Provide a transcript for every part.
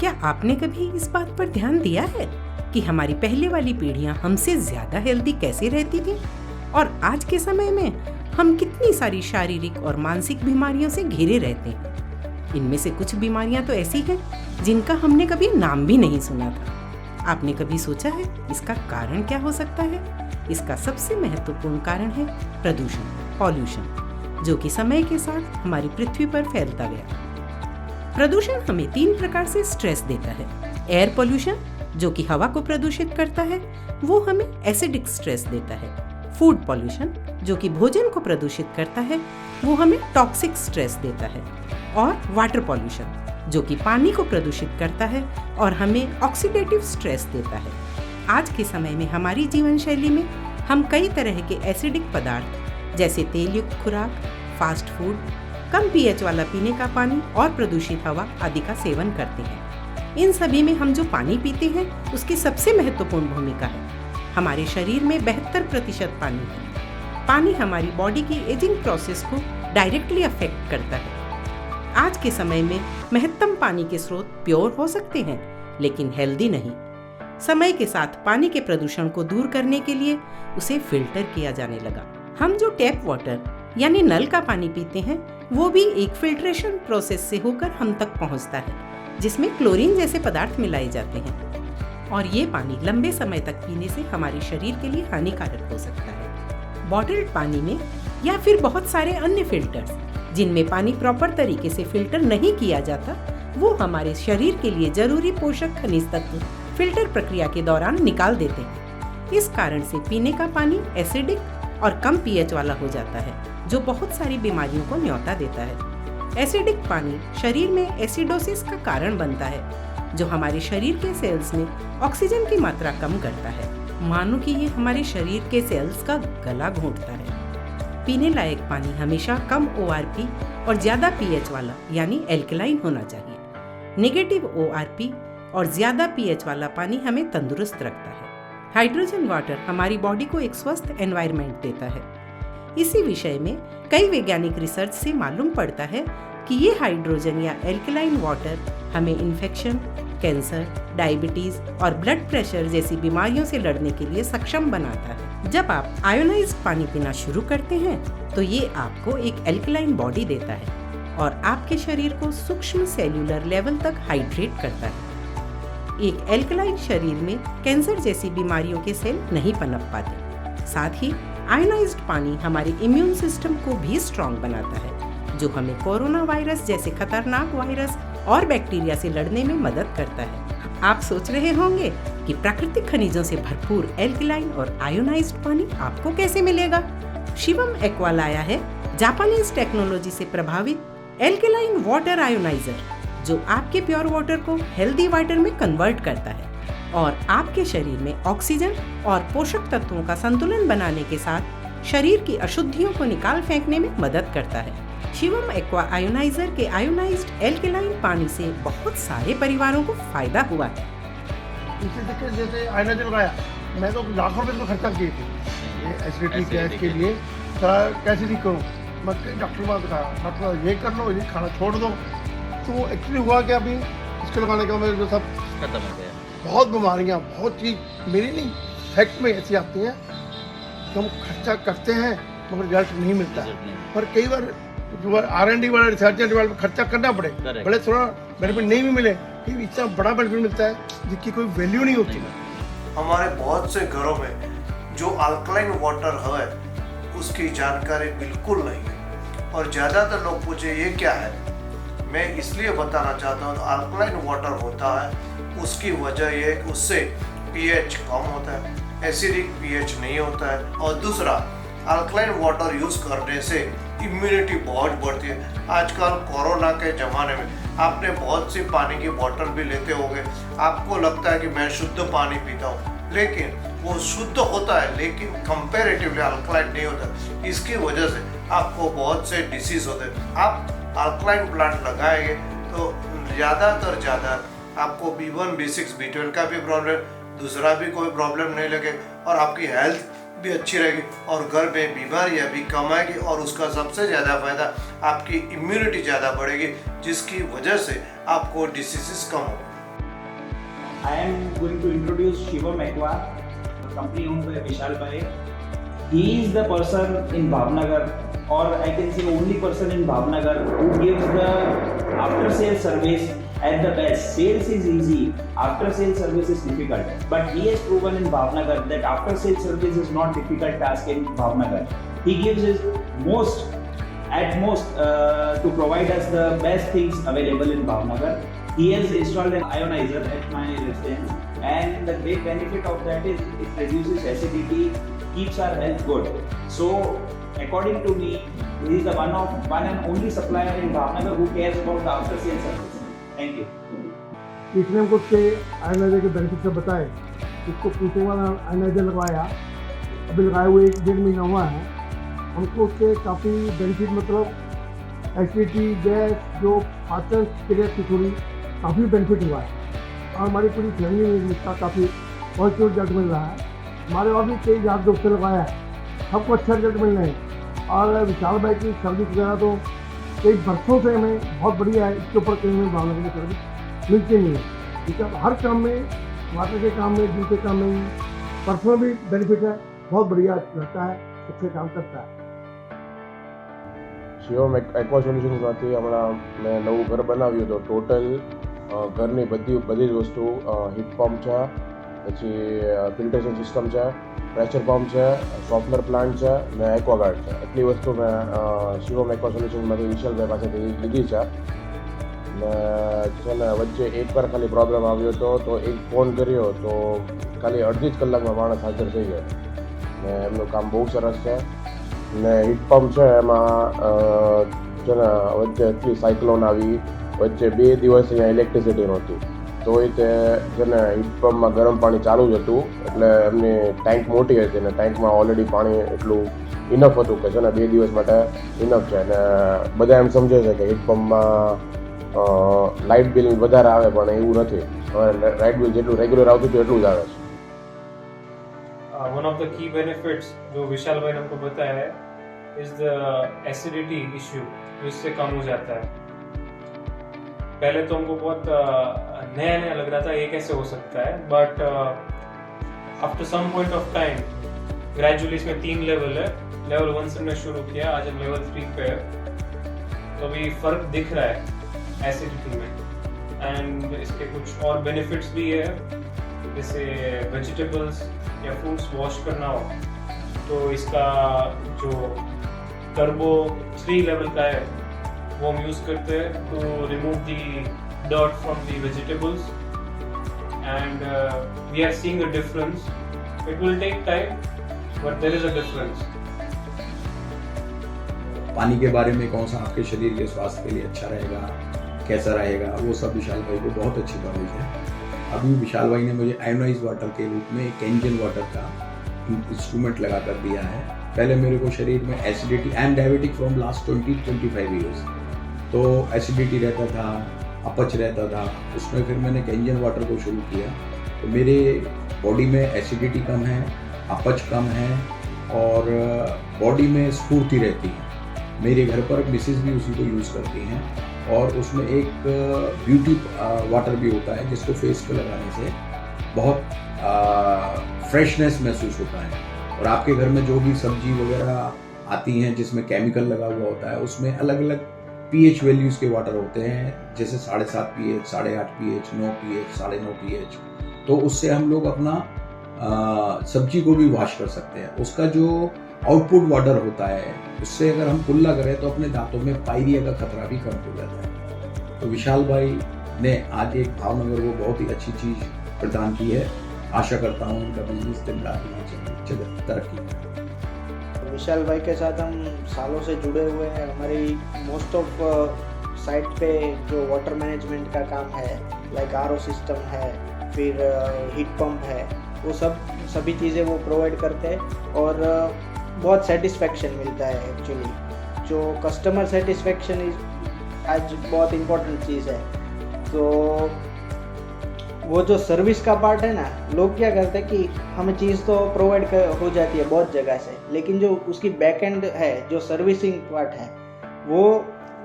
क्या आपने कभी इस बात पर ध्यान दिया है कि हमारी पहले वाली पीढ़ियां हमसे ज्यादा हेल्दी कैसे रहती थी और आज के समय में हम कितनी सारी शारीरिक और मानसिक बीमारियों से घिरे रहते हैं। इनमें से कुछ बीमारियां तो ऐसी हैं जिनका हमने कभी नाम भी नहीं सुना था। आपने कभी सोचा है इसका कारण क्या हो सकता है? इसका सबसे महत्वपूर्ण कारण है प्रदूषण, पॉल्यूशन, जो कि समय के साथ हमारी पृथ्वी पर फैलता गया। प्रदूषण हमें 3 प्रकार से स्ट्रेस देता है। एयर पोल्यूशन, जो कि हवा को प्रदूषित करता है, वो हमें एसिडिक स्ट्रेस देता है। फूड पोल्यूशन, जो कि भोजन को प्रदूषित करता है, वो हमें टॉक्सिक स्ट्रेस देता है। और वाटर पोल्यूशन, जो कि पानी को प्रदूषित करता है और हमें ऑक्सीडेटिव स्ट्रेस देता है। आज के समय में हमारी जीवन शैली में हम कई तरह के एसिडिक पदार्थ जैसे तेल युक्त खुराक, फास्ट फूड, कम पीएच वाला पीने का पानी और प्रदूषित हवा आदि का सेवन करते हैं। इन सभी में हम जो पानी पीते हैं उसकी सबसे महत्वपूर्ण भूमिका है। हमारे शरीर में 72% पानी है। पानी हमारी बॉडी की एजिंग प्रोसेस को डायरेक्टली अफेक्ट करता है। आज के समय में महत्तम पानी के स्रोत प्योर हो सकते हैं लेकिन हेल्दी नहीं। समय के साथ पानी के प्रदूषण को दूर करने के लिए उसे फिल्टर किया जाने लगा। हम जो टैप वाटर यानी नल का पानी पीते हैं वो भी एक फिल्ट्रेशन प्रोसेस से होकर हम तक पहुंचता है, जिसमें क्लोरीन जैसे पदार्थ मिलाए जाते हैं और ये पानी लंबे समय तक पीने से हमारे शरीर के लिए हानिकारक हो सकता है। बॉटल्ड पानी में या फिर बहुत सारे अन्य फिल्टर्स जिनमें पानी प्रॉपर तरीके से फिल्टर नहीं किया जाता, वो हमारे शरीर के लिए जरूरी पोषक खनिज तत्व फिल्टर प्रक्रिया के दौरान निकाल देते हैं। इस कारण से पीने का पानी एसिडिक और कम पीएच वाला हो जाता है, जो बहुत सारी बीमारियों को न्योता देता है। एसिडिक पानी शरीर में एसिडोसिस का कारण बनता है, जो हमारे शरीर के सेल्स में ऑक्सीजन की मात्रा कम करता है। मानो कि ये हमारे शरीर के सेल्स का गला घोंटता है। पीने लायक पानी हमेशा कम ORP और ज्यादा पीएच वाला यानी एल्कलाइन होना चाहिए। नेगेटिव ORP और ज्यादा पीएच वाला पानी हमें तंदुरुस्त रखता है। हाइड्रोजन वाटर हमारी बॉडी को एक स्वस्थ एनवायरनमेंट देता है। इसी विषय में कई वैज्ञानिक रिसर्च से मालूम पड़ता है कि ये हाइड्रोजन या एल्कलाइन वाटर हमें इन्फेक्शन, कैंसर, डायबिटीज और ब्लड प्रेशर जैसी बीमारियों से लड़ने के लिए सक्षम बनाता है। जब आप आयोनाइज्ड पानी पीना शुरू करते हैं तो ये आपको एक एल्कलाइन बॉडी देता है और आपके शरीर को सूक्ष्म सेल्यूलर लेवल तक हाइड्रेट करता है। एक एल्कलाइन शरीर में कैंसर जैसी बीमारियों के सेल नहीं पनप पाते। साथ ही आयोनाइज्ड पानी हमारे इम्यून सिस्टम को भी स्ट्रॉन्ग बनाता है, जो हमें कोरोना वायरस जैसे खतरनाक वायरस और बैक्टीरिया से लड़ने में मदद करता है। आप सोच रहे होंगे कि प्राकृतिक खनिजों से भरपूर एल्कलाइन और आयोनाइज्ड पानी आपको कैसे मिलेगा? शिवम एक्वा लाया है जापानीज टेक्नोलॉजी से प्रभावित एल्कलाइन वाटर आयोनाइजर, जो आपके प्योर वाटर को हेल्दी वाटर में कन्वर्ट करता है और आपके शरीर में ऑक्सीजन और पोषक तत्वों का संतुलन बनाने के साथ शरीर की अशुद्धियों को निकाल फेंकने में मदद करता है। शिवम एक्वा आयोनाइजर के आयोनाइज्ड एल्कलाइन पानी से बहुत सारे परिवारों को फायदा हुआ है। जैसे आयोनाइजर लगाया, मैं तो लाखों रुपए खर्चा किए थे ये एसिडिटी गैस के लिए। कैसे ठीक करूँ? मैं डॉक्टर के पास दिखाया, डॉक्टर ये कर लो, ये खाना छोड़ दो। तो एक्चुअली हुआ क्या, अभी इसके लगाने के मेरे जो सब खत्म हो गया। बहुत बीमारियाँ, बहुत चीज़ मेरी नहीं, फैक्ट में ऐसी आती हैं कि हम खर्चा करते हैं मगर रिजल्ट नहीं मिलता है। पर कई बार जो R&D वाला रिसर्च एंड डेवलपमेंट खर्चा करना पड़े, भले थोड़ा बेनिफिट नहीं भी मिले, फिर इतना बड़ा बेनिफिट मिलता है जिसकी कोई वैल्यू नहीं होती। हमारे बहुत से घरों में जो अल्कलाइन वाटर है उसकी जानकारी बिल्कुल नहीं है और ज़्यादातर लोग पूछे ये क्या है। मैं इसलिए बताना चाहता हूँ, अल्कलाइन वाटर होता है उसकी वजह ये कि उससे pH कम होता है, एसिडिक pH नहीं होता है। और दूसरा, अल्कलाइन वाटर यूज़ करने से इम्यूनिटी बहुत बढ़ती है। आजकल कोरोना के ज़माने में आपने बहुत सी पानी की बोतल भी लेते होंगे, आपको लगता है कि मैं शुद्ध पानी पीता हूँ, लेकिन वो शुद्ध होता है लेकिन कंपैरेटिवली अल्कलाइन नहीं होता। इसकी वजह से आपको बहुत से डिसीज होते हैं। आप अल्कलाइन प्लांट लगाएंगे तो ज़्यादा आपको B1, B6, B12 का भी प्रॉब्लम, दूसरा भी कोई प्रॉब्लम नहीं लगेगा और आपकी हेल्थ भी अच्छी रहेगी और घर में बीमारियां भी कम आएगी और उसका सबसे ज़्यादा फायदा आपकी इम्यूनिटी ज़्यादा बढ़ेगी, जिसकी वजह से आपको डिसीजेस कम होंगे। I am going to introduce Shivam Aqua, company owned by Vishal Bhai. He is the person in Bhavnagar, or I can say only person in Bhavnagar who gives the after sale service at the best. Sales is easy, after sale service is difficult. But he has proven in Bhavnagar that after sale service is not difficult task in Bhavnagar. He gives his at most to provide us the best things available in Bhavnagar. He has installed an ionizer at my residence, and the great benefit of that is it reduces acidity, keeps our health good. So, according to me, he is the one and only supplier in Bhavnagar who cares about the after sales service. Thank you. इसने हमको उसके ioniser के benefit से बताए। इसको पूछने वाला ioniser लगवाया, अभी लगाए हुए 1.5 महीना हुआ है। हमको उसके काफ़ी बेनिफिट, मतलब एसिडिटी, गैस, जो पाचन क्रिया की थोड़ी काफ़ी बेनिफिट हुआ है, और हमारी पूरी फैमिली में इसका काफ़ी पॉजिटिव रिजल्ट मिल रहा है। हमारे और भी कई यार दोस्त से लगाया है, सबको अच्छा रिजल्ट मिल रहे हैं। और विशाल भाई की सर्विस वगैरह तो कई वर्षों से हमें बहुत बढ़िया है, इसके ऊपर कहीं में भावनगर की सर्विस मिलती नहीं है। ठीक है, हर काम में, वाटर के काम में, जूते काम में, पर्सनल भी बेनिफिट है, बहुत बढ़िया रहता है, अच्छे काम करता है। શિવમ એક્વા સોલ્યુશન્સમાંથી હમણાં મેં નવું ઘર બનાવ્યું તો ટોટલ ઘરની બધી જ વસ્તુ, હીટ પંપ છે, પછી ફિલ્ટરેશન સિસ્ટમ છે, પ્રેશર પંપ છે, સોફ્ટવેર પ્લાન્ટ છે ને એક્વાગાર્ડ છે. એટલી વસ્તુ મેં શિવમ એક્વા સોલ્યુશન્સમાંથી વિશાલભાઈ પાસેથી લીધી છે. ને છે ને વચ્ચે એકવાર ખાલી પ્રોબ્લેમ આવ્યો હતો, તો એક ફોન કર્યો તો ખાલી અડધી જ કલાકમાં માણસ હાજર થઈ ગયો. ને એમનું કામ બહુ સરસ છે. ને હીટ પંપ છે એમાં છે ને વચ્ચે એટલી સાયક્લોન આવી, વચ્ચે 2 દિવસ અહીંયા ઇલેક્ટ્રિસિટી નહોતી, તોય તે છે ને હીટ પંપમાં ગરમ પાણી ચાલુ જ હતું. એટલે એમની ટેન્ક મોટી હતી ને ટેન્કમાં ઓલરેડી પાણી એટલું ઇનફ હતું કે છે ને 2 દિવસ માટે ઇનફ છે. અને બધા એમ સમજે છે કે હીટ પંપમાં લાઇટ બિલ વધારે આવે, પણ એવું નથી. લાઇટ બિલ જેટલું રેગ્યુલર આવતું હતું એટલું જ આવે છે. One of the key benefits जो विशाल भाई ने हमको बताया है is the acidity issue, जिससे कम हो जाता है। पहले तो हमको बहुत नया लग रहा था ये कैसे हो सकता है, but after some point of time gradually इसमें 3 लेवल है। लेवल 1 से हमने शुरू किया, आज हम लेवल 3 पे है, तो अभी फ़र्क दिख रहा है एसिडिटी में। एंड इसके कुछ और बेनिफिट्स भी है, जैसे वेजिटेबल्स या फ्रूट्स वॉश करना हो तो इसका जो टर्बो 3 लेवल का है वो हम यूज़ करते हैं to remove the dirt from the vegetables, and we are seeing a difference. It will take time but there is a difference. पानी के बारे में कौन सा आपके शरीर के स्वास्थ्य के लिए अच्छा रहेगा, कैसा रहेगा, वो सब विशाल भाई को बहुत अच्छी नॉलेज है। अभी विशाल भाई ने मुझे आयोनाइज वाटर के रूप में एक एंजल वाटर का इंस्ट्रूमेंट लगा कर दिया है। पहले मेरे को शरीर में acidity, I am diabetic from last 20-25 years, तो एसिडिटी रहता था, अपच रहता था। उसमें फिर मैंने एंजल वाटर को शुरू किया, तो मेरे बॉडी में एसिडिटी कम है, अपच कम है और बॉडी में स्फूर्ति रहती है। मेरे घर पर मिसेज भी उसी को यूज़ करती हैं, और उसमें एक ब्यूटी वाटर भी होता है जिसको फेस पे लगाने से बहुत फ्रेशनेस महसूस होता है। और आपके घर में जो भी सब्जी वगैरह आती हैं जिसमें केमिकल लगा हुआ होता है, उसमें अलग अलग पीएच वैल्यूज़ के वाटर होते हैं, जैसे 7.5 पीएच, 8.5 पीएच, 9 पीएच, 9.5 पीएच। तो उससे हम लोग अपना सब्जी को भी वॉश कर सकते हैं। उसका जो आउटपुट वाटर होता है, उससे अगर हम कुल्ला करें तो अपने दांतों में पायरिया का खतरा भी कम हो जाता है। तो विशाल भाई ने आज एक भावनगर को बहुत ही अच्छी चीज़ प्रदान की है। आशा करता हूँ उनका बिजनेस दिन रात तरक्की। विशाल भाई के साथ हम सालों से जुड़े हुए हैं। हमारी मोस्ट ऑफ साइट पे जो वाटर मैनेजमेंट का काम है, लाइक आरओ सिस्टम है, फिर हीट पंप है, वो सभी चीज़ें वो प्रोवाइड करते हैं और बहुत सेटिस्फेक्शन मिलता है। एक्चुअली जो कस्टमर सेटिस्फेक्शन आज बहुत इम्पोर्टेंट चीज़ है। तो वो जो सर्विस का पार्ट है ना, लोग क्या करते हैं कि हमें चीज़ तो प्रोवाइड हो जाती है बहुत जगह से, लेकिन जो उसकी बैक एंड है, जो सर्विसिंग पार्ट है, वो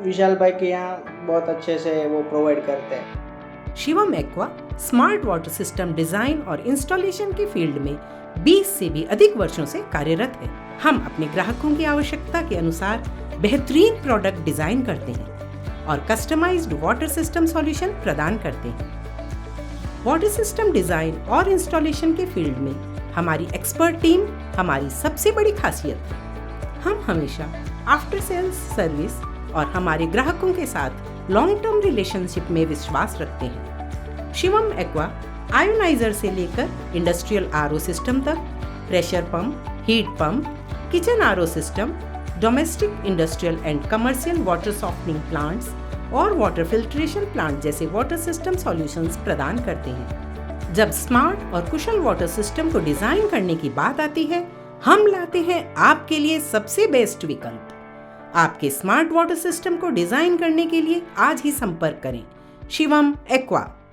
विशाल भाई के यहाँ बहुत अच्छे से वो प्रोवाइड करते हैं। Shivam aqua smart water system design और इंस्टॉलेशन की फील्ड में 20 से भी अधिक वर्षों से कार्यरत है। हम अपने ग्राहकों की आवश्यकता के अनुसार बेहतरीन प्रोडक्ट डिजाइन करते हैं और कस्टमाइज्ड वाटर सिस्टम सॉल्यूशन प्रदान करते हैं। वाटर सिस्टम डिजाइन और इंस्टॉलेशन के फील्ड में हमारी एक्सपर्ट टीम हमारी सबसे बड़ी खासियत है। हम हमेशा आफ्टर सेल्स सर्विस और हमारे ग्राहकों के साथ लॉन्ग टर्म रिलेशनशिप में विश्वास रखते हैं। शिवम एक्वा आयोनाइजर से लेकर इंडस्ट्रियल आरओ सिस्टम तक, pressure pump, heat pump, kitchen RO system, domestic, industrial and commercial water softening plants और वाटर फिल्ट्रेशन प्लांट जैसे वाटर सिस्टम सॉल्यूशंस प्रदान करते हैं। जब स्मार्ट और कुशल वाटर सिस्टम को डिजाइन करने की बात आती है, हम लाते हैं आपके लिए सबसे बेस्ट विकल्प। आपके स्मार्ट वाटर सिस्टम को डिजाइन करने के लिए आज ही संपर्क करें शिवम एक्वा।